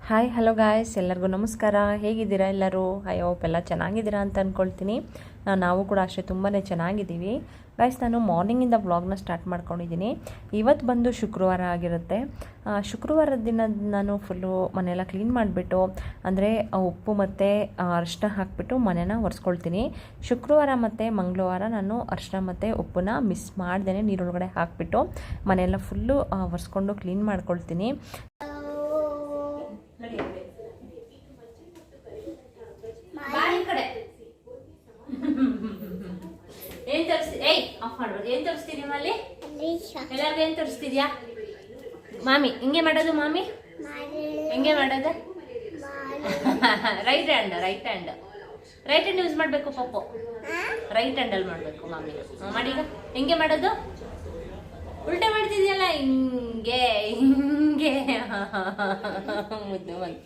Hi hello guys, ಎಲ್ಲರಿಗೂ ನಮಸ್ಕಾರ. ಹೇಗಿದ್ದೀರಾ ಎಲ್ಲರೂ? ಐ ಹೋಪ್ ಎಲ್ಲ ಚೆನ್ನಾಗಿದ್ದೀರಾ ಅಂತ ಅಂದ್ಕೊಳ್ತೀನಿ. ನಾವು ಕೂಡ ಅಷ್ಟೇ ತುಂಬಾ ಚೆನ್ನಾಗಿದ್ದೀವಿ ಗಾಯ್ಸ್. ನಾನು ಮಾರ್ನಿಂಗಿಂದ ವ್ಲಾಗ್ನ ಸ್ಟಾರ್ಟ್ ಮಾಡ್ಕೊಂಡಿದ್ದೀನಿ. ಇವತ್ತು ಬಂದು ಶುಕ್ರವಾರ ಆಗಿರುತ್ತೆ. ಶುಕ್ರವಾರದ ದಿನ ನಾನು ಫುಲ್ಲು ಮನೆಯೆಲ್ಲ ಕ್ಲೀನ್ ಮಾಡಿಬಿಟ್ಟು, ಅಂದರೆ ಉಪ್ಪು ಮತ್ತು ಅರಿಶಿನ ಹಾಕಿಬಿಟ್ಟು ಮನೆನ ಒರೆಸ್ಕೊಳ್ತೀನಿ. ಶುಕ್ರವಾರ ಮತ್ತು ಮಂಗಳವಾರ ನಾನು ಅರಿಶಿನ ಮತ್ತು ಉಪ್ಪನ್ನ ಮಿಸ್ ಮಾಡ್ದೇ ನೀರೊಳಗಡೆ ಹಾಕಿಬಿಟ್ಟು ಮನೆಯೆಲ್ಲ ಫುಲ್ಲು ಒರೆಸ್ಕೊಂಡು ಕ್ಲೀನ್ ಮಾಡ್ಕೊಳ್ತೀನಿ. ಏನ್ ತೋರಿಸ್ತೀರಿ? ಆಫ್ ಮಾಡ್ಬೋದು. ಏನ್ ತೋರಿಸ್ತೀರಿ ನಿಮ್ಮಲ್ಲಿ? ಎಲ್ಲರಿಗೂ ಏನ್ ತೋರಿಸ್ತಿದ್ಯಾ? ಮಾಮಿ ಹಿಂಗೆ ಮಾಡೋದು. ಮಾಮಿ ಹೆಂಗೆ ಮಾಡೋದು? ರೈಟ್ ಹ್ಯಾಂಡ್ ಯೂಸ್ ಮಾಡಬೇಕು ಪಪ್ಪು. ರೈಟ್ ಹ್ಯಾಂಡಲ್ಲಿ ಮಾಡಬೇಕು ಮಾಮಿ. ಮಾಡಿ ಈಗ ಹೆಂಗೆ ಮಾಡೋದು? ಉಲ್ಟಾ ಮಾಡ್ತಿದ್ಯಲ್ಲ, ಹಿಂಗೆ ಮುದ್ದು ಬಂದು.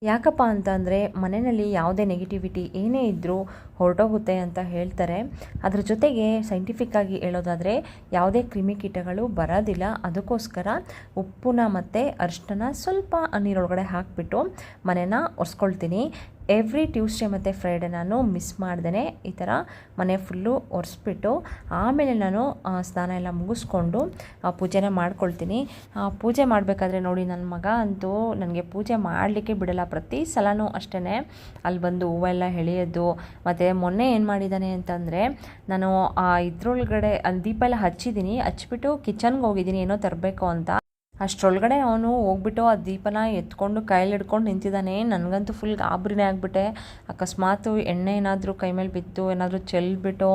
ಯಾಕಪ್ಪ ಅಂತಂದರೆ ಮನೆಯಲ್ಲಿ ಯಾವುದೇ ನೆಗೆಟಿವಿಟಿ ಏನೇ ಇದ್ದರೂ ಹೊರಟೋಗುತ್ತೆ ಅಂತ ಹೇಳ್ತಾರೆ. ಅದ್ರ ಜೊತೆಗೆ ಸೈಂಟಿಫಿಕ್ಕಾಗಿ ಹೇಳೋದಾದರೆ ಯಾವುದೇ ಕ್ರಿಮಿಕೀಟಗಳು ಬರೋದಿಲ್ಲ. ಅದಕ್ಕೋಸ್ಕರ ಉಪ್ಪನ್ನ ಮತ್ತು ಅರಿಶಿನ ಸ್ವಲ್ಪ ನೀರೊಳಗಡೆ ಹಾಕಿಬಿಟ್ಟು ಮನೆನ ಒರೆಸ್ಕೊಳ್ತೀನಿ. ಎವ್ರಿ ಟ್ಯೂಸ್ಡೇ ಮತ್ತು ಫ್ರೈಡೇ ನಾನು ಮಿಸ್ ಮಾಡ್ದೇ ಈ ಥರ ಮನೆ ಫುಲ್ಲು ಒರೆಸ್ಬಿಟ್ಟು ಆಮೇಲೆ ನಾನು ಸ್ನಾನ ಎಲ್ಲ ಮುಗಿಸ್ಕೊಂಡು ಪೂಜೆನ ಮಾಡ್ಕೊಳ್ತೀನಿ. ಪೂಜೆ ಮಾಡಬೇಕಾದ್ರೆ ನೋಡಿ, ನನ್ನ ಮಗ ಅಂತೂ ನನಗೆ ಪೂಜೆ ಮಾಡಲಿಕ್ಕೆ ಬಿಡಲ್ಲ. ಪ್ರತಿ ಸಲವೂ ಅಷ್ಟೇ ಅಲ್ಲಿ ಬಂದು ಹೂವೆಲ್ಲ ಎಳೆಯೋದು. ಮತ್ತು ಮೊನ್ನೆ ಏನು ಮಾಡಿದ್ದಾನೆ ಅಂತಂದರೆ, ನಾನು ಇದ್ರೊಳಗಡೆ ಅಲ್ಲಿ ದೀಪ ಎಲ್ಲ ಹಚ್ಚಿಬಿಟ್ಟು ಕಿಚನ್ಗೆ ಹೋಗಿದ್ದೀನಿ ಏನೋ ತರಬೇಕು ಅಂತ. ಅಷ್ಟರೊಳಗಡೆ ಅವನು ಹೋಗ್ಬಿಟ್ಟು ಆ ದೀಪನ ಎತ್ಕೊಂಡು ಕೈಯಲ್ಲಿ ಹಿಡ್ಕೊಂಡು ನಿಂತಿದ್ದಾನೆ. ನನಗಂತೂ ಫುಲ್ ಗಾಬರಿನೇ ಆಗಿಬಿಟ್ಟೆ. ಅಕಸ್ಮಾತ್ ಎಣ್ಣೆ ಏನಾದರೂ ಕೈ ಮೇಲೆ ಬಿದ್ದು ಏನಾದರೂ ಚೆಲ್ಬಿಟ್ಟು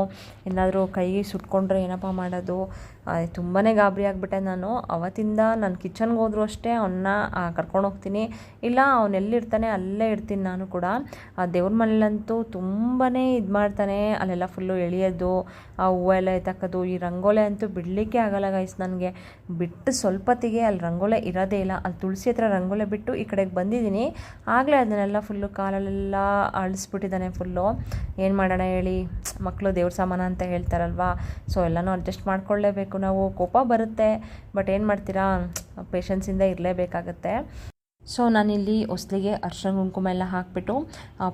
ಏನಾದರೂ ಕೈ ಸುಟ್ಕೊಂಡ್ರೆ ಏನಪ್ಪ ಮಾಡೋದು? ತುಂಬಾ ಗಾಬರಿ ಆಗಿಬಿಟ್ಟೆ ನಾನು. ಅವತ್ತಿಂದ ನಾನು ಕಿಚನ್ಗೆ ಹೋದರೂ ಅಷ್ಟೇ ಅವನ್ನ ಕರ್ಕೊಂಡು ಹೋಗ್ತೀನಿ, ಇಲ್ಲ ಅವನೆಲ್ಲಿರ್ತಾನೆ ಅಲ್ಲೇ ಇರ್ತೀನಿ ನಾನು ಕೂಡ. ಆ ದೇವ್ರ ಮನೇಲಂತೂ ತುಂಬಾ ಇದು ಮಾಡ್ತಾನೆ. ಅಲ್ಲೆಲ್ಲ ಫುಲ್ಲು ಎಳೆಯೋದು, ಆ ಹೂವೆಲ್ಲ ಎತ್ತಾಕೋದು. ಈ ರಂಗೋಲೆ ಅಂತೂ ಬಿಡಲಿಕ್ಕೆ ಆಗಲ್ಲ ಗೈಸ್ ನನಗೆ. ಬಿಟ್ಟು ಸ್ವಲ್ಪತ್ತಿಗೆ ಅಲ್ಲಿ ರಂಗೋಲೆ ಇರೋದೇ ಇಲ್ಲ. ಅಲ್ಲಿ ತುಳಸಿ ಹತ್ರ ರಂಗೋಲೆ ಬಿಟ್ಟು ಈ ಕಡೆಗೆ ಬಂದಿದ್ದೀನಿ, ಆಗಲೇ ಅದನ್ನೆಲ್ಲ ಫುಲ್ಲು ಕಾಲಲ್ಲೆಲ್ಲ ಅಳಿಸ್ಬಿಟ್ಟಿದ್ದಾನೆ ಫುಲ್ಲು. ಏನು ಮಾಡೋಣ ಹೇಳಿ, ಮಕ್ಕಳು ದೇವ್ರ ಸಾಮಾನು ಅಂತ ಹೇಳ್ತಾರಲ್ವಾ. ಸೊ ಎಲ್ಲನೂ ಅಡ್ಜಸ್ಟ್ ಮಾಡ್ಕೊಳ್ಳೇಬೇಕು ನಾವು. ಕೋಪ ಬರುತ್ತೆ, ಬಟ್ ಏನು ಮಾಡ್ತೀರಾ, ಪೇಷನ್ಸಿಂದ ಇರಲೇಬೇಕಾಗತ್ತೆ. ಸೊ ನಾನಿಲ್ಲಿ ಹೊಸ್ಲಿಗೆ ಅರಿಶಿನ ಕುಂಕುಮ ಎಲ್ಲ ಹಾಕಿಬಿಟ್ಟು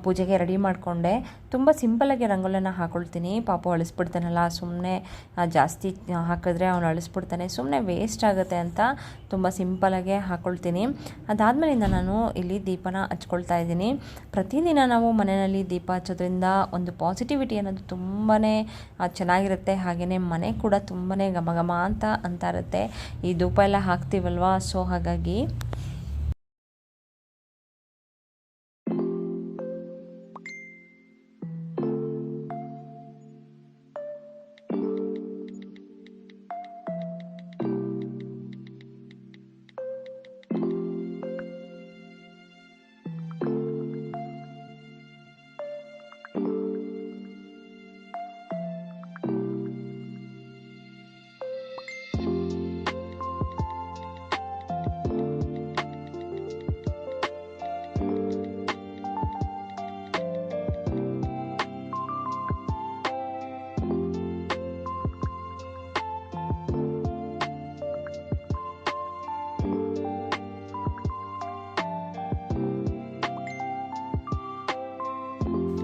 ಪೂಜೆಗೆ ರೆಡಿ ಮಾಡಿಕೊಂಡೆ. ತುಂಬ ಸಿಂಪಲಾಗಿ ರಂಗೋಲಿನ ಹಾಕ್ಕೊಳ್ತೀನಿ. ಪಾಪು ಅಳಿಸ್ಬಿಡ್ತಾನಲ್ಲ, ಸುಮ್ಮನೆ ಜಾಸ್ತಿ ಹಾಕಿದ್ರೆ ಅವನು ಅಳಿಸ್ಬಿಡ್ತಾನೆ, ಸುಮ್ಮನೆ ವೇಸ್ಟ್ ಆಗುತ್ತೆ ಅಂತ ತುಂಬ ಸಿಂಪಲಾಗೆ ಹಾಕ್ಕೊಳ್ತೀನಿ. ಅದಾದಮೇಲಿಂದ ನಾನು ಇಲ್ಲಿ ದೀಪನ ಹಚ್ಕೊಳ್ತಾ ಇದ್ದೀನಿ. ಪ್ರತಿದಿನ ನಾವು ಮನೆಯಲ್ಲಿ ದೀಪ ಹಚ್ಚೋದ್ರಿಂದ ಒಂದು ಪಾಸಿಟಿವಿಟಿ ಅನ್ನೋದು ತುಂಬಾ ಚೆನ್ನಾಗಿರುತ್ತೆ. ಹಾಗೆಯೇ ಮನೆ ಕೂಡ ತುಂಬಾ ಘಮ ಅಂತ ಇರುತ್ತೆ ಈ ಧೂಪ ಎಲ್ಲ ಹಾಕ್ತೀವಲ್ವ. ಸೊ ಹಾಗಾಗಿ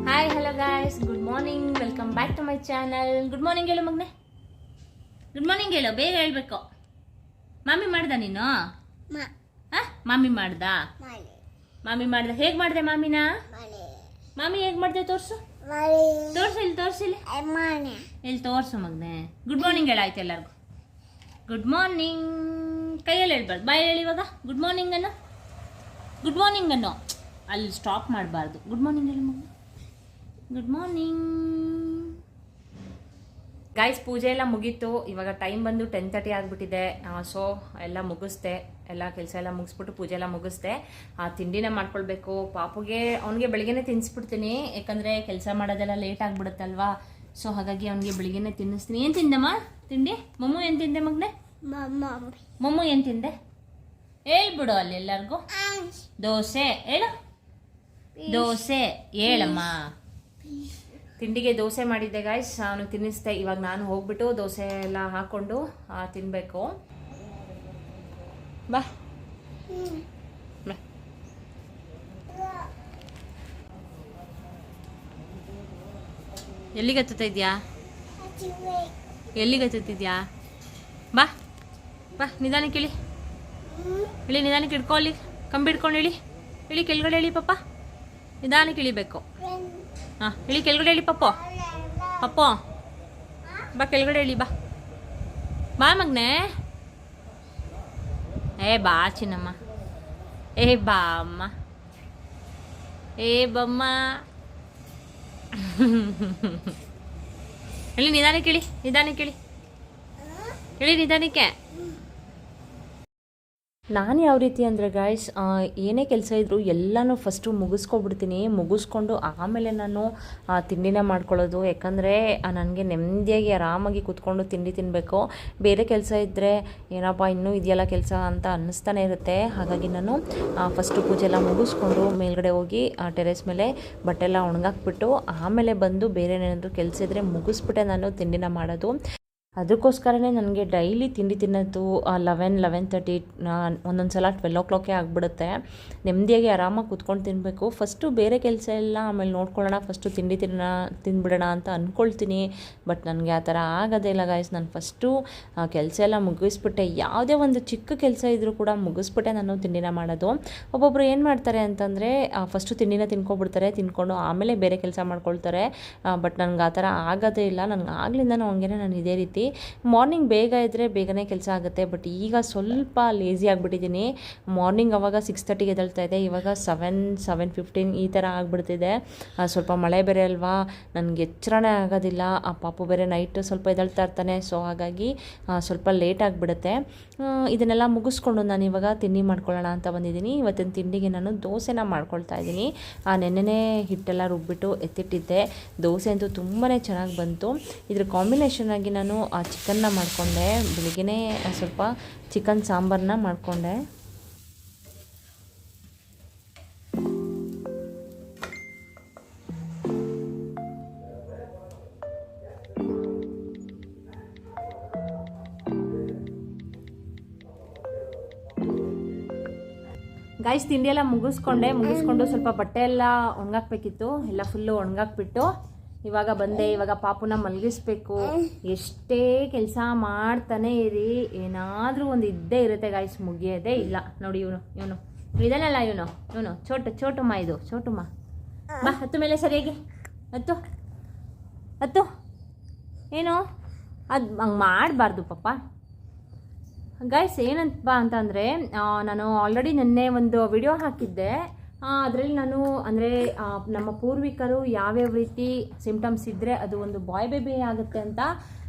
hi hello guys, good morning, welcome back to my channel. Good morning ಹೇಳು ಮಗನೆ, ಗುಡ್ ಮಾರ್ನಿಂಗ್ ಹೇಳು, ಬೇಗ ಹೇಳ್ಬೇಕು. ಮಾಮಿ ಮಾಡ್ದ ನೀನು? ಮಾಮಿ ಮಾಡ್ದ? ಹೇಗ್ ಮಾಡ್ದೆ ಮಾಮಿನ? ಮಾಮಿ ಹೇಗ್ ಮಾಡ್ದೆ ತೋರ್ಸು, ತೋರ್ಸಿಲ್ಲ ಇಲ್ಲಿ ತೋರ್ಸು ಮಗನೆ. ಗುಡ್ ಮಾರ್ನಿಂಗ್ ಹೇಳಾಯ್ತು ಎಲ್ಲರಿಗೂ. ಗುಡ್ ಮಾರ್ನಿಂಗ್ ಕೈಯಲ್ಲಿ ಹೇಳ್ಬಾರ್ದು, ಬಾಯ್ ಹೇಳಿ ಇವಾಗ. ಗುಡ್ ಮಾರ್ನಿಂಗ್ ಅನ್ನೋ ಅಲ್ಲಿ ಸ್ಟಾಪ್ ಮಾಡಬಾರ್ದು. ಗುಡ್ ಮಾರ್ನಿಂಗ್ ಹೇಳಿ ಮಗನೆ. Good morning guys. ಪೂಜೆ ಎಲ್ಲ ಮುಗೀತು. ಇವಾಗ ಟೈಮ್ ಬಂದು 10:30 ಆಗಿಬಿಟ್ಟಿದೆ. ಸೊ ಎಲ್ಲ ಮುಗಿಸ್ದೆ, ಎಲ್ಲ ಕೆಲಸ ಎಲ್ಲ ಮುಗಿಸ್ಬಿಟ್ಟು ಪೂಜೆ ಎಲ್ಲ ಮುಗಿಸ್ದೆ. ತಿಂಡಿನ ಮಾಡ್ಕೊಳ್ಬೇಕು ಪಾಪುಗೆ. ಅವನಿಗೆ ಬೆಳಿಗ್ಗೆನೇ ತಿನ್ನಿಸ್ಬಿಡ್ತೀನಿ, ಯಾಕಂದರೆ ಕೆಲಸ ಮಾಡೋದೆಲ್ಲ ಲೇಟ್ ಆಗಿಬಿಡುತ್ತಲ್ವಾ. ಸೊ ಹಾಗಾಗಿ ಅವನಿಗೆ ಬೆಳಿಗ್ಗೆನೇ ತಿನ್ನಿಸ್ತೀನಿ. ಏನು ತಿಂದಮ್ಮ ತಿಂಡಿ? ಮಮ್ಮು ಏನು ತಿಂದೆ ಮಗನೆ? ಮಮ್ಮು ಏನು ತಿಂದೆ ಹೇಳ್ಬಿಡು ಅಲ್ಲಿ ಎಲ್ಲರಿಗೂ. ದೋಸೆ ಹೇಳು, ದೋಸೆ ಹೇಳಮ್ಮ. ತಿಂಡಿಗೆ ದೋಸೆ ಮಾಡಿದ್ದೆ ಗಾಯ್ಸ್, ಅವನು ತಿನ್ನಿಸ್ದೆ. ಇವಾಗ ನಾನು ಹೋಗ್ಬಿಟ್ಟು ದೋಸೆ ಎಲ್ಲ ಹಾಕ್ಕೊಂಡು ತಿನ್ನಬೇಕು. ಬಾ ಎಲ್ಲಿಗೆ ಹತ್ತುತ್ತಾ ಇದೆಯಾ? ಎಲ್ಲಿಗೆ ಹತ್ತುತ್ತಿದ್ಯಾ? ಬಾ ಬಾ, ನಿಧಾನಕ್ಕೆ ಇಳಿ. ಇಳಿ, ನಿಧಾನಕ್ಕೆ ಇಟ್ಕೊ. ಅಲ್ಲಿ ಕಂಬಿ ಹಿಡ್ಕೊಂಡು ಇಳಿ. ಇಳಿ ಕೆಳಗಡೆ ಇಳಿ ಪಪ್ಪ, ನಿಧಾನಕ್ಕೆ ಇಳಿಬೇಕು. ಹಾಂ, ಇಳಿ ಕೆಳಗಡೆ ಇಳಿ ಪಪ್ಪೋ. ಪಪ್ಪೋ ಬಾ, ಕೆಳಗಡೆ ಇಳಿ. ಬಾ ಬಾ ಮಗ್ನೆ. ಏ ಬಾ ಚಿನ್ನಮ್ಮ. ಏ ಬಾ ಅಮ್ಮ. ಏ ಬಮ್ಮ. ಇಳಿ, ನಿಧಾನಕ್ಕೆ ಇಳಿ. ನಿಧಾನಕ್ಕೆ ಇಳಿ. ಇಳಿ ನಿಧಾನಕ್ಕೆ. ನಾನು ಯಾವ ರೀತಿ ಅಂದರೆ ಗಾಯ್ಸ್, ಏನೇ ಕೆಲಸ ಇದ್ದರೂ ಎಲ್ಲನೂ ಫಸ್ಟು ಮುಗಿಸ್ಕೊಬಿಡ್ತೀನಿ. ಮುಗಿಸ್ಕೊಂಡು ಆಮೇಲೆ ನಾನು ತಿಂಡಿನ ಮಾಡ್ಕೊಳ್ಳೋದು. ಯಾಕಂದರೆ ನನಗೆ ನೆಮ್ಮದಿಯಾಗಿ ಆರಾಮಾಗಿ ಕೂತ್ಕೊಂಡು ತಿಂಡಿ ತಿನ್ನಬೇಕು. ಬೇರೆ ಕೆಲಸ ಇದ್ದರೆ ಏನಪ್ಪ ಇನ್ನೂ ಇದೆಯಲ್ಲ ಕೆಲಸ ಅಂತ ಅನ್ನಿಸ್ತಾನೆ ಇರುತ್ತೆ. ಹಾಗಾಗಿ ನಾನು ಫಸ್ಟು ಪೂಜೆ ಎಲ್ಲ ಮುಗಿಸ್ಕೊಂಡು ಮೇಲ್ಗಡೆ ಹೋಗಿ ಟೆರೆಸ್ ಮೇಲೆ ಬಟ್ಟೆ ಎಲ್ಲ ಒಣಗಾಕ್ಬಿಟ್ಟು ಆಮೇಲೆ ಬಂದು ಬೇರೆ ಏನಾದರೂ ಕೆಲಸ ಇದ್ದರೆ ಮುಗಿಸ್ಬಿಟ್ಟೆ ನಾನು ತಿಂಡಿನ ಮಾಡೋದು. ಅದಕ್ಕೋಸ್ಕರನೇ ನನಗೆ ಡೈಲಿ ತಿಂಡಿ ತಿನ್ನೋದು 11:30 ಒಂದೊಂದು ಸಲ 12 ಆಗಿಬಿಡುತ್ತೆ. ನೆಮ್ಮದಿಯಾಗಿ ಆರಾಮಾಗಿ ಕೂತ್ಕೊಂಡು ತಿನ್ನಬೇಕು. ಫಸ್ಟು ಬೇರೆ ಕೆಲಸ ಎಲ್ಲ ಆಮೇಲೆ ನೋಡ್ಕೊಳ್ಳೋಣ, ಫಸ್ಟು ತಿಂಡಿ ತಿಂದ್ಬಿಡೋಣ ಅಂತ ಅಂದ್ಕೊಳ್ತೀನಿ. ಬಟ್ ನನಗೆ ಆ ಥರ ಆಗೋದೇ ಇಲ್ಲ ಗಾಯ್ಸ್. ನಾನು ಫಸ್ಟು ಕೆಲಸ ಎಲ್ಲ ಮುಗಿಸ್ಬಿಟ್ಟೆ, ಯಾವುದೇ ಒಂದು ಚಿಕ್ಕ ಕೆಲಸ ಇದ್ದರೂ ಕೂಡ ಮುಗಿಸ್ಬಿಟ್ಟೆ ನಾನು ತಿಂಡಿನ ಮಾಡೋದು. ಒಬ್ಬೊಬ್ಬರು ಏನು ಮಾಡ್ತಾರೆ ಅಂತಂದರೆ ಫಸ್ಟು ತಿಂಡಿನ ತಿನ್ಕೊಬಿಡ್ತಾರೆ, ತಿನ್ಕೊಂಡು ಆಮೇಲೆ ಬೇರೆ ಕೆಲಸ ಮಾಡ್ಕೊಳ್ತಾರೆ. ಬಟ್ ನನಗೆ ಆ ಥರ ಆಗೋದೇ ಇಲ್ಲ. ನನಗೆ ಆಗ್ಲಿಂದನೂ ಹಂಗೇನೆ, ನಾನು ಇದೇ ರೀತಿ ಮಾರ್ನಿಂಗ್ ಬೇಗ ಇದ್ದರೆ ಬೇಗನೆ ಕೆಲಸ ಆಗುತ್ತೆ. ಬಟ್ ಈಗ ಸ್ವಲ್ಪ ಲೇಸಿ ಆಗಿಬಿಟ್ಟಿದ್ದೀನಿ. ಮಾರ್ನಿಂಗ್ ಅವಾಗ 6:30ಗೆ ಎದ್ದೇಳ್ತಾ ಇದೆ, ಇವಾಗ 7:15 ಈ ಥರ ಆಗಿಬಿಡ್ತಿದೆ. ಸ್ವಲ್ಪ ಮಳೆ ಬೇರೆ ಅಲ್ವಾ, ನನಗೆ ಎಚ್ಚರನೇ ಆಗೋದಿಲ್ಲ. ಆ ಪಾಪು ಬೇರೆ ನೈಟ್ ಸ್ವಲ್ಪ ಎದ್ದೇಳ್ತಾ ಇರ್ತಾನೆ. ಸೊ ಹಾಗಾಗಿ ಸ್ವಲ್ಪ ಲೇಟ್ ಆಗಿಬಿಡುತ್ತೆ. ಇದನ್ನೆಲ್ಲ ಮುಗಿಸ್ಕೊಂಡು ನಾನು ಇವಾಗ ತಿಂಡಿ ಮಾಡ್ಕೊಳ್ಳೋಣ ಅಂತ ಬಂದಿದ್ದೀನಿ. ಇವತ್ತಿನ ತಿಂಡಿಗೆ ನಾನು ದೋಸೆನ ಮಾಡ್ಕೊಳ್ತಾ ಇದ್ದೀನಿ. ನೆನ್ನೆನೇ ಹಿಟ್ಟೆಲ್ಲ ರುಬ್ಬಿಟ್ಟು ಎತ್ತಿಟ್ಟಿದ್ದೆ. ದೋಸೆ ಅಂತೂ ತುಂಬಾ ಚೆನ್ನಾಗಿ ಬಂತು. ಇದ್ರ ಕಾಂಬಿನೇಷನ್ ಆಗಿ ನಾನು ಚಿಕನ್ನ ಮಾಡಿಕೊಂಡೆ. ಬೆಳಿಗ್ಗೆ ಸ್ವಲ್ಪ ಚಿಕನ್ ಸಾಂಬಾರನ್ನ ಮಾಡಿಕೊಂಡೆ. ಗೈಸ್ ತಿಂಡಿ ಎಲ್ಲ ಮುಗಿಸ್ಕೊಂಡು ಸ್ವಲ್ಪ ಬಟ್ಟೆ ಎಲ್ಲ ಒಣಗಾಕ್ಬೇಕಿತ್ತು. ಎಲ್ಲ ಫುಲ್ಲು ಒಣಗಾಕ್ಬಿಟ್ಟು ಇವಾಗ ಬಂದೆ. ಇವಾಗ ಪಾಪುನ ಮಲಗಿಸ್ಬೇಕು. ಎಷ್ಟೇ ಕೆಲಸ ಮಾಡ್ತಾನೆ ಇರಿ, ಏನಾದರೂ ಒಂದು ಇದ್ದೇ ಇರುತ್ತೆ ಗಾಯ್ಸ್, ಮುಗಿಯೋದೇ ಇಲ್ಲ. ನೋಡಿ ಇವನು ಇದನ್ನಲ್ಲ, ಇವನು ಚೋಟುಮ್ಮ, ಇದು ಚೋಟುಮ್ಮ. ಬಾ ಹತ್ತು ಮೇಲೆ ಸರಿಯಾಗಿ ಹತ್ತು. ಏನು ಅದು ಹಂಗೆ ಮಾಡಬಾರ್ದು ಪಾಪ. ಗೈಸ್ ಏನಂತ ಅಂತಂದರೆ, ನಾನು ಆಲ್ರೆಡಿ ನಿನ್ನೆ ಒಂದು ವಿಡಿಯೋ ಹಾಕಿದ್ದೆ. ಅದರಲ್ಲಿ ನಾನು ಅಂದರೆ ನಮ್ಮ ಪೂರ್ವಿಕರು ಯಾವ್ಯಾವ ರೀತಿ ಸಿಂಪ್ಟಮ್ಸ್ ಇದ್ದರೆ ಅದು ಒಂದು ಬಾಯ್ ಬೇಬಿ ಆಗುತ್ತೆ ಅಂತ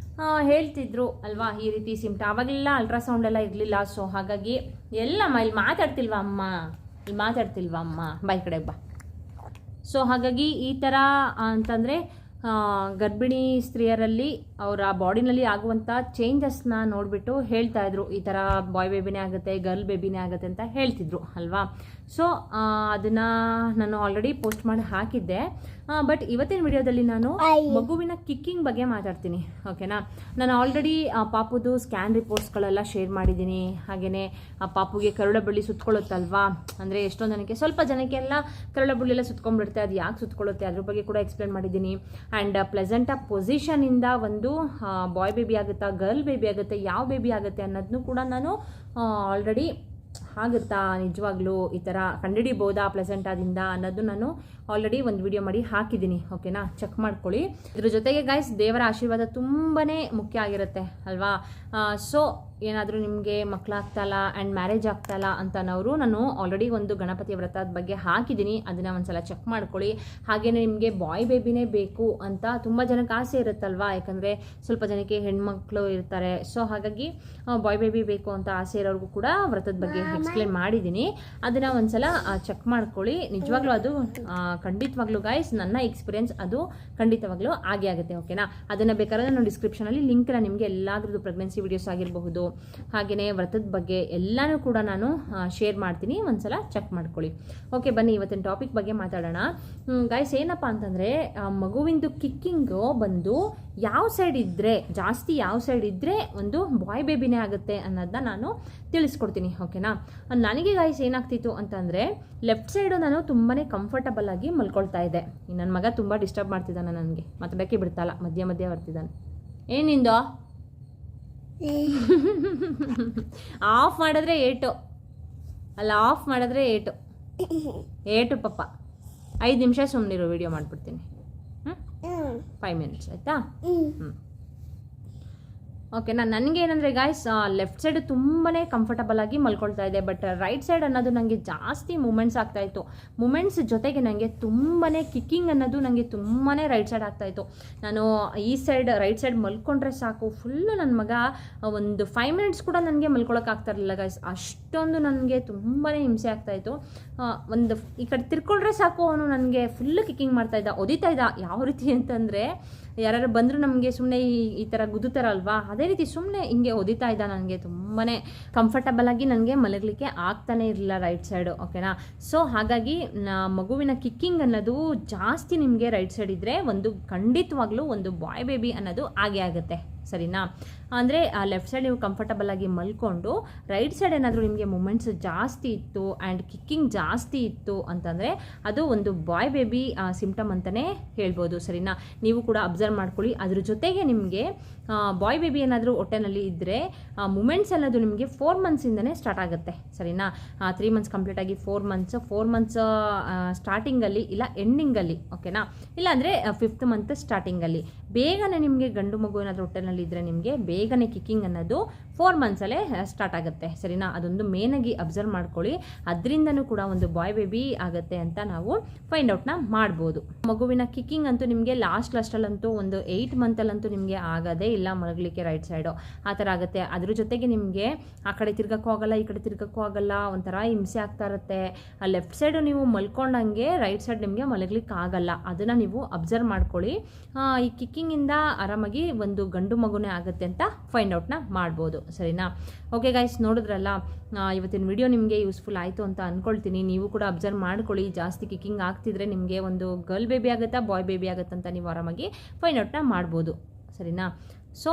ಹೇಳ್ತಿದ್ರು ಅಲ್ವಾ. ಈ ರೀತಿ ಆವಾಗೆಲ್ಲ ಅಲ್ಟ್ರಾಸೌಂಡ್ ಎಲ್ಲ ಇರಲಿಲ್ಲ. ಸೊ ಹಾಗಾಗಿ ಎಲ್ಲಮ್ಮ ಇಲ್ಲಿ ಮಾತಾಡ್ತಿಲ್ವಾ ಅಮ್ಮ, ಬಾ ಈ ಕಡೆಗೆ ಬಾ. ಸೊ ಹಾಗಾಗಿ ಈ ಥರ ಅಂತಂದರೆ ಗರ್ಭಿಣಿ ಸ್ತ್ರೀಯರಲ್ಲಿ ಅವರ ಬಾಡಿನಲ್ಲಿ ಆಗುವಂಥ ಚೇಂಜಸ್ನ ನೋಡಿಬಿಟ್ಟು ಹೇಳ್ತಾಯಿದ್ರು, ಈ ಥರ ಬಾಯ್ ಬೇಬಿನೇ ಆಗುತ್ತೆ, ಗರ್ಲ್ ಬೇಬಿನೇ ಆಗುತ್ತೆ ಅಂತ ಹೇಳ್ತಿದ್ರು ಅಲ್ವಾ. ಸೊ ಅದನ್ನು ನಾನು ಆಲ್ರೆಡಿ ಪೋಸ್ಟ್ ಮಾಡಿ ಹಾಕಿದ್ದೆ. ಬಟ್ ಇವತ್ತಿನ ವಿಡಿಯೋದಲ್ಲಿ ನಾನು ಮಗುವಿನ ಕಿಕ್ಕಿಂಗ್ ಬಗ್ಗೆ ಮಾತಾಡ್ತೀನಿ, ಓಕೆನಾ. ನಾನು ಆಲ್ರೆಡಿ ಪಾಪುದು ಸ್ಕ್ಯಾನ್ ರಿಪೋರ್ಟ್ಸ್ಗಳೆಲ್ಲ ಶೇರ್ ಮಾಡಿದ್ದೀನಿ. ಹಾಗೆಯೇ ಪಾಪುಗೆ ಕರುಳ ಬಳ್ಳಿ ಸುತ್ಕೊಳ್ಳುತ್ತಲ್ವಾ, ಅಂದರೆ ಎಷ್ಟೊಂದು ಜನಕ್ಕೆ, ಸ್ವಲ್ಪ ಜನಕ್ಕೆಲ್ಲ ಕರುಳ ಬಳ್ಳಿಯೆಲ್ಲ ಸುತ್ಕೊಂಡ್ಬಿಡುತ್ತೆ. ಅದು ಯಾಕೆ ಸುತ್ಕೊಳ್ಳುತ್ತೆ ಅದ್ರ ಬಗ್ಗೆ ಕೂಡ ಎಕ್ಸ್ಪ್ಲೇನ್ ಮಾಡಿದ್ದೀನಿ. ಆ್ಯಂಡ್ ಪ್ಲೆಸೆಂಟ ಪೊಸಿಷನಿಂದ ಒಂದು ಬಾಯ್ ಬೇಬಿ ಆಗುತ್ತಾ, ಗರ್ಲ್ ಬೇಬಿ ಆಗುತ್ತೆ, ಯಾವ ಬೇಬಿ ಆಗುತ್ತೆ ಅನ್ನೋದನ್ನು ಕೂಡ ನಾನು ಆಲ್ರೆಡಿ ಆಗುತ್ತಾ ನಿಜವಾಗ್ಲೂ ಈ ಥರ ಕಂಡುಹಿಡಿಬೋದಾ ಪ್ಲೆಸೆಂಟಾದಿಂದ ಅನ್ನೋದು ನಾನು ಆಲ್ರೆಡಿ ಒಂದು ವಿಡಿಯೋ ಮಾಡಿ ಹಾಕಿದ್ದೀನಿ, ಓಕೆನಾ. ಚೆಕ್ ಮಾಡ್ಕೊಳ್ಳಿ. ಇದ್ರ ಜೊತೆಗೆ ಗೈಸ್ ದೇವರ ಆಶೀರ್ವಾದ ತುಂಬಾ ಮುಖ್ಯ ಆಗಿರುತ್ತೆ ಅಲ್ವಾ. ಸೊ ಏನಾದರೂ ನಿಮಗೆ ಮಕ್ಕಳಾಗ್ತಾಯಿಲ್ಲ ಆ್ಯಂಡ್ ಮ್ಯಾರೇಜ್ ಆಗ್ತಾಯಿಲ್ಲ ಅಂತನವರು ನಾನು ಆಲ್ರೆಡಿ ಒಂದು ಗಣಪತಿ ವ್ರತದ ಬಗ್ಗೆ ಹಾಕಿದ್ದೀನಿ, ಅದನ್ನು ಒಂದ್ಸಲ ಚೆಕ್ ಮಾಡ್ಕೊಳ್ಳಿ. ಹಾಗೆಯೇ ನಿಮಗೆ ಬಾಯ್ ಬೇಬಿನೇ ಬೇಕು ಅಂತ ತುಂಬ ಜನಕ್ಕೆ ಆಸೆ ಇರುತ್ತಲ್ವಾ, ಯಾಕಂದರೆ ಸ್ವಲ್ಪ ಜನಕ್ಕೆ ಹೆಣ್ಮಕ್ಳು ಇರ್ತಾರೆ. ಸೊ ಹಾಗಾಗಿ ಬಾಯ್ ಬೇಬಿ ಬೇಕು ಅಂತ ಆಸೆ ಇರೋರಿಗೂ ಕೂಡ ವ್ರತದ ಬಗ್ಗೆ ಎಕ್ಸ್ಪ್ಲೇನ್ ಮಾಡಿದ್ದೀನಿ. ಅದನ್ನು ಒಂದ್ಸಲ ಚೆಕ್ ಮಾಡ್ಕೊಳ್ಳಿ. ನಿಜವಾಗ್ಲೂ ಅದು ಖಂಡಿತವಾಗ್ಲೂ ಗೈಸ್ ನನ್ನ ಎಕ್ಸ್ಪೀರಿಯನ್ಸ್ ಅದು ಖಂಡಿತವಾಗ್ಲೂ ಆಗೇ ಆಗುತ್ತೆ, ಓಕೆನಾ. ಅದನ್ನು ಬೇಕಾದ್ರೆ ನಾನು ಡಿಸ್ಕ್ರಿಪ್ಷನಲ್ಲಿ ಲಿಂಕ್ನ ನಿಮಗೆ ಎಲ್ಲಾದ್ರದ್ದು ಪ್ರೆಗ್ನೆನ್ಸಿ ವೀಡಿಯೋಸ್ ಆಗಿರಬಹುದು, ಹಾಗೆಯೇ ವ್ರತದ ಬಗ್ಗೆ ಎಲ್ಲನೂ ಕೂಡ ನಾನು ಶೇರ್ ಮಾಡ್ತೀನಿ, ಒಂದ್ಸಲ ಚೆಕ್ ಮಾಡ್ಕೊಳ್ಳಿ. ಓಕೆ, ಬನ್ನಿ ಇವತ್ತಿನ ಟಾಪಿಕ್ ಬಗ್ಗೆ ಮಾತಾಡೋಣ. ಗೈಸ್, ಏನಪ್ಪ ಅಂತಂದರೆ ಮಗುವಿಂದು ಕಿಕ್ಕಿಂಗು ಬಂದು ಯಾವ ಸೈಡ್ ಇದ್ದರೆ ಜಾಸ್ತಿ, ಯಾವ ಸೈಡ್ ಇದ್ದರೆ ಒಂದು ಬಾಯ್ ಬೇಬಿನೇ ಆಗುತ್ತೆ ಅನ್ನೋದನ್ನ ನಾನು ತಿಳಿಸ್ಕೊಡ್ತೀನಿ. ಓಕೆನಾ? ನನಗೆ ಗೈಸ್ ಏನಾಗ್ತಿತ್ತು ಅಂತಂದರೆ ಲೆಫ್ಟ್ ಸೈಡು ನಾನು ತುಂಬಾ ಕಂಫರ್ಟಬಲ್ ಆಗಿ ಮಲ್ಕೊಳ್ತಾ ಇದ್ದೆ. ನನ್ನ ಮಗ ತುಂಬ ಡಿಸ್ಟರ್ಬ್ ಮಾಡ್ತಿದ್ದಾನೆ, ನನಗೆ ಮಾತಾಡೋಕ್ಕೆ ಬಿಡ್ತಾಯಿಲ್ಲ, ಮಧ್ಯೆ ಬರ್ತಿದ್ದಾನೆ. ಏನಿಂದು ಆಫ್ ಮಾಡಿದ್ರೆ ಏಟು ಅಲ್ಲ, ಆಫ್ ಮಾಡಿದ್ರೆ ಏಟು ಪಾಪ. 5 ನಿಮಿಷ ಸುಮ್ಮನಿರು, ವಿಡಿಯೋ ಮಾಡಿಬಿಡ್ತೀನಿ. 5 ಮಿನಿಟ್ಸ್ ಆಯಿತಾ? ಓಕೆನಾ? ನನಗೇನಂದರೆ ಗಾಯ್ಸ್, ಲೆಫ್ಟ್ ಸೈಡು ತುಂಬಾ ಕಂಫರ್ಟಬಲ್ ಆಗಿ ಮಲ್ಕೊಳ್ತಾ ಇದೆ. ಬಟ್ ರೈಟ್ ಸೈಡ್ ಅನ್ನೋದು ನನಗೆ ಜಾಸ್ತಿ ಮೂಮೆಂಟ್ಸ್ ಆಗ್ತಾಯಿತ್ತು. ಮೂಮೆಂಟ್ಸ್ ಜೊತೆಗೆ ನನಗೆ ತುಂಬಾ ಕಿಕ್ಕಿಂಗ್ ಅನ್ನೋದು ನನಗೆ ತುಂಬಾ ರೈಟ್ ಸೈಡ್ ಆಗ್ತಾಯಿತ್ತು. ನಾನು ಈ ಸೈಡ್ ರೈಟ್ ಸೈಡ್ ಮಲ್ಕೊಂಡ್ರೆ ಸಾಕು, ಫುಲ್ಲು ನನ್ನ ಮಗ ಒಂದು 5 ಮಿನಿಟ್ಸ್ ಕೂಡ ನನಗೆ ಮಲ್ಕೊಳಕ್ಕಾಗ್ತಾ ಇರಲಿಲ್ಲ ಗಾಯ್ಸ್. ಅಷ್ಟೊಂದು ನನಗೆ ತುಂಬಾ ಹಿಂಸೆ ಆಗ್ತಾಯಿತ್ತು. ಒಂದು ಈ ಕಡೆ ತಿರ್ಕೊಂಡ್ರೆ ಸಾಕು, ಅವನು ನನಗೆ ಫುಲ್ಲು ಕಿಕ್ಕಿಂಗ್ ಮಾಡ್ತಾಯಿದ್ದ, ಒದಿತಾ ಇದ್ದ. ಯಾವ ರೀತಿ ಅಂತಂದರೆ ಯಾರು ಬಂದರೂ ನಮಗೆ ಸುಮ್ಮನೆ ಈ ಥರ ಗುದ್ದುತ್ತಾರಲ್ವಾ, ಅದೇ ರೀತಿ ಸುಮ್ಮನೆ ಹಿಂಗೆ ಒದಿತಾ ಇದ್ದ. ನನಗೆ ತುಂಬಾ ಕಂಫರ್ಟಬಲ್ ಆಗಿ ನನಗೆ ಮಲಗಲಿಕ್ಕೆ ಆಗ್ತಾನೆ ಇರಲಿಲ್ಲ ರೈಟ್ ಸೈಡು. ಓಕೆನಾ? ಸೊ ಹಾಗಾಗಿ ಮಗುವಿನ ಕಿಕ್ಕಿಂಗ್ ಅನ್ನೋದು ಜಾಸ್ತಿ ನಿಮಗೆ ರೈಟ್ ಸೈಡ್ ಇದ್ದರೆ ಒಂದು ಖಂಡಿತವಾಗ್ಲೂ ಒಂದು ಬಾಯ್ ಬೇಬಿ ಅನ್ನೋದು ಆಗೇ ಆಗುತ್ತೆ. ಸರಿನಾ? ಅಂದರೆ ಆ ಲೆಫ್ಟ್ ಸೈಡ್ ನೀವು ಕಂಫರ್ಟಬಲ್ ಆಗಿ ಮಲ್ಕೊಂಡು ರೈಟ್ ಸೈಡ್ ಏನಾದರೂ ನಿಮಗೆ ಮೂಮೆಂಟ್ಸ್ ಜಾಸ್ತಿ ಇತ್ತು ಆ್ಯಂಡ್ ಕಿಕ್ಕಿಂಗ್ ಜಾಸ್ತಿ ಇತ್ತು ಅಂತಂದರೆ ಅದು ಒಂದು ಬಾಯ್ ಬೇಬಿ ಸಿಂಪ್ಟಮ್ ಅಂತಲೇ ಹೇಳ್ಬೋದು. ಸರಿನಾ? ನೀವು ಕೂಡ ಅಬ್ಸರ್ವ್ ಮಾಡ್ಕೊಳ್ಳಿ. ಅದ್ರ ಜೊತೆಗೆ ನಿಮಗೆ ಬಾಯ್ ಬೇಬಿ ಏನಾದರೂ ಹೊಟ್ಟೆನಲ್ಲಿ ಇದ್ದರೆ ಮೂಮೆಂಟ್ಸ್ ಅನ್ನೋದು ನಿಮಗೆ 4 ಮಂತ್ಸಿಂದನೇ ಸ್ಟಾರ್ಟ್ ಆಗುತ್ತೆ. ಸರಿನಾ? 3 ಮಂತ್ಸ್ ಕಂಪ್ಲೀಟ್ ಆಗಿ 4 ಮಂತ್ಸ್ ಸ್ಟಾರ್ಟಿಂಗಲ್ಲಿ ಇಲ್ಲ ಎಂಡಿಂಗಲ್ಲಿ. ಓಕೆನಾ? ಇಲ್ಲಾಂದರೆ 5th ಮಂತ್ ಸ್ಟಾರ್ಟಿಂಗಲ್ಲಿ ಬೇಗನೆ ನಿಮಗೆ ಗಂಡು ಮಗು ಏನಾದರೂ ಹೊಟ್ಟೆನಲ್ಲಿ ಇದ್ದರೆ ನಿಮಗೆ ಬೇಗನೆ ಕಿಕ್ಕಿಂಗ್ ಅನ್ನೋದು 4 ಮಂತ್ಸಲ್ಲೇ ಸ್ಟಾರ್ಟ್ ಆಗುತ್ತೆ. ಸರಿನಾ? ಅದೊಂದು ಮೇನಾಗಿ ಅಬ್ಸರ್ವ್ ಮಾಡ್ಕೊಳ್ಳಿ. ಅದರಿಂದನೂ ಕೂಡ ಒಂದು ಬಾಯ್ ಬೇಬಿ ಆಗುತ್ತೆ ಅಂತ ನಾವು ಫೈಂಡ್ ಔಟ್ನ ಮಾಡ್ಬೋದು. ಮಗುವಿನ ಕಿಕ್ಕಿಂಗ್ ಅಂತೂ ನಿಮಗೆ ಲಾಸ್ಟಲ್ಲಂತೂ ಒಂದು 8 ಮಂತಲ್ಲಂತೂ ನಿಮಗೆ ಆಗೋದೇ ಇಲ್ಲ ಮಲಗಲಿಕ್ಕೆ ರೈಟ್ ಸೈಡು. ಆ ಥರ ಆಗುತ್ತೆ. ಅದ್ರ ಜೊತೆಗೆ ನಿಮಗೆ ಆ ಕಡೆ ತಿರ್ಗಕ್ಕೂ ಆಗಲ್ಲ, ಈ ಕಡೆ ತಿರ್ಗಕ್ಕೂ ಆಗಲ್ಲ, ಒಂಥರ ಹಿಂಸೆ ಆಗ್ತಾ ಇರುತ್ತೆ. ಆ ಲೆಫ್ಟ್ ಸೈಡು ನೀವು ಮಲ್ಕೊಂಡಂಗೆ ರೈಟ್ ಸೈಡ್ ನಿಮಗೆ ಮಲಗಲಿಕ್ಕೆ ಆಗಲ್ಲ. ಅದನ್ನು ನೀವು ಅಬ್ಸರ್ವ್ ಮಾಡ್ಕೊಳ್ಳಿ. ಈ ಕಿಕ್ಕಿಂಗಿಂದ ಆರಾಮಾಗಿ ಒಂದು ಗಂಡು ಮಗುನೇ ಆಗುತ್ತೆ ಅಂತ ಫೈಂಡ್ ಔಟ್ನ ಮಾಡ್ಬೋದು. ಸರಿನಾ? ಓಕೆ ಗೈಸ್, ನೋಡಿದ್ರಲ್ಲ, ಇವತ್ತಿನ ವಿಡಿಯೋ ನಿಮಗೆ ಯೂಸ್ಫುಲ್ ಆಯಿತು ಅಂತ ಅಂದ್ಕೊಳ್ತೀನಿ. ನೀವು ಕೂಡ ಅಬ್ಸರ್ವ್ ಮಾಡ್ಕೊಳ್ಳಿ. ಜಾಸ್ತಿ ಕಿಕ್ಕಿಂಗ್ ಆಗ್ತಿದ್ರೆ ನಿಮಗೆ ಒಂದು ಗರ್ಲ್ ಬೇಬಿ ಆಗುತ್ತಾ ಬಾಯ್ ಬೇಬಿ ಆಗುತ್ತಂತ ನೀವು ಆರಾಮಾಗಿ ಫೈಂಡ್ ಔಟ್ನ ಮಾಡ್ಬೋದು. ಸರಿನಾ? ಸೊ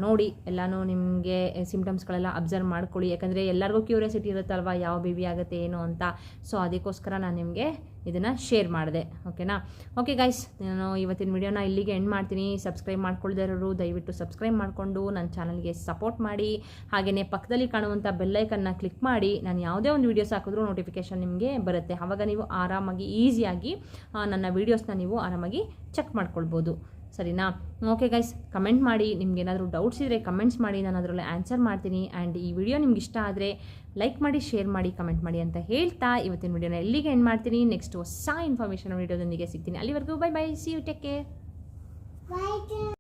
ನೋಡಿ, ಎಲ್ಲನೂ ನಿಮಗೆ ಸಿಂಪ್ಟಮ್ಸ್ಗಳೆಲ್ಲ ಅಬ್ಸರ್ವ್ ಮಾಡ್ಕೊಳ್ಳಿ. ಯಾಕಂದರೆ ಎಲ್ಲರಿಗೂ ಕ್ಯೂರಿಯಾಸಿಟಿ ಇರುತ್ತಲ್ವ ಯಾವ ಬೇಬಿ ಆಗುತ್ತೆ ಏನು ಅಂತ. ಸೊ ಅದಕ್ಕೋಸ್ಕರ ನಾನು ನಿಮಗೆ ಇದನ್ನು ಶೇರ್ ಮಾಡಿದೆ. ಓಕೆನಾ? ಓಕೆ ಗೈಸ್, ನಾನು ಇವತ್ತಿನ ವಿಡಿಯೋನ ಇಲ್ಲಿಗೆ ಎಂಡ್ ಮಾಡ್ತೀನಿ. ಸಬ್ಸ್ಕ್ರೈಬ್ ಮಾಡ್ಕೊಳ್ದೇ ಇರೋರು ದಯವಿಟ್ಟು ಸಬ್ಸ್ಕ್ರೈಬ್ ಮಾಡಿಕೊಂಡು ನನ್ನ ಚಾನಲ್ಗೆ ಸಪೋರ್ಟ್ ಮಾಡಿ. ಹಾಗೆಯೇ ಪಕ್ಕದಲ್ಲಿ ಕಾಣುವಂಥ ಬೆಲ್ಲೈಕನ್ನ ಕ್ಲಿಕ್ ಮಾಡಿ. ನಾನು ಯಾವುದೇ ಒಂದು ವೀಡಿಯೋಸ್ ಹಾಕಿದ್ರೂ ನೋಟಿಫಿಕೇಷನ್ ನಿಮಗೆ ಬರುತ್ತೆ. ಆವಾಗ ನೀವು ಆರಾಮಾಗಿ ಈಸಿಯಾಗಿ ನನ್ನ ವೀಡಿಯೋಸ್ನ ನೀವು ಆರಾಮಾಗಿ ಚೆಕ್ ಮಾಡ್ಕೊಳ್ಬೋದು. ಸರಿನಾ? ಓಕೆ ಗೈಸ್, ಕಮೆಂಟ್ ಮಾಡಿ. ನಿಮ್ಗೆ ಏನಾದರೂ ಡೌಟ್ಸ್ ಇದ್ದರೆ ಕಮೆಂಟ್ಸ್ ಮಾಡಿ, ನಾನು ಅದರಲ್ಲಿ ಆನ್ಸರ್ ಮಾಡ್ತೀನಿ. ಆ್ಯಂಡ್ ಈ ವಿಡಿಯೋ ನಿಮ್ಗೆ ಇಷ್ಟ ಆದರೆ ಲೈಕ್ ಮಾಡಿ, ಶೇರ್ ಮಾಡಿ, ಕಮೆಂಟ್ ಮಾಡಿ ಅಂತ ಹೇಳ್ತಾ ಇವತ್ತಿನ ವಿಡಿಯೋನ ಎಲ್ಲಿಗೆ ಎಂಡ್ ಮಾಡ್ತೀನಿ. ನೆಕ್ಸ್ಟ್ ಹೊಸ ಇನ್ಫಾರ್ಮೇಷನ್ ವಿಡಿಯೋದೊಂದಿಗೆ ಸಿಗ್ತೀನಿ. ಅಲ್ಲಿವರೆಗೂ bye bye, see you, take care.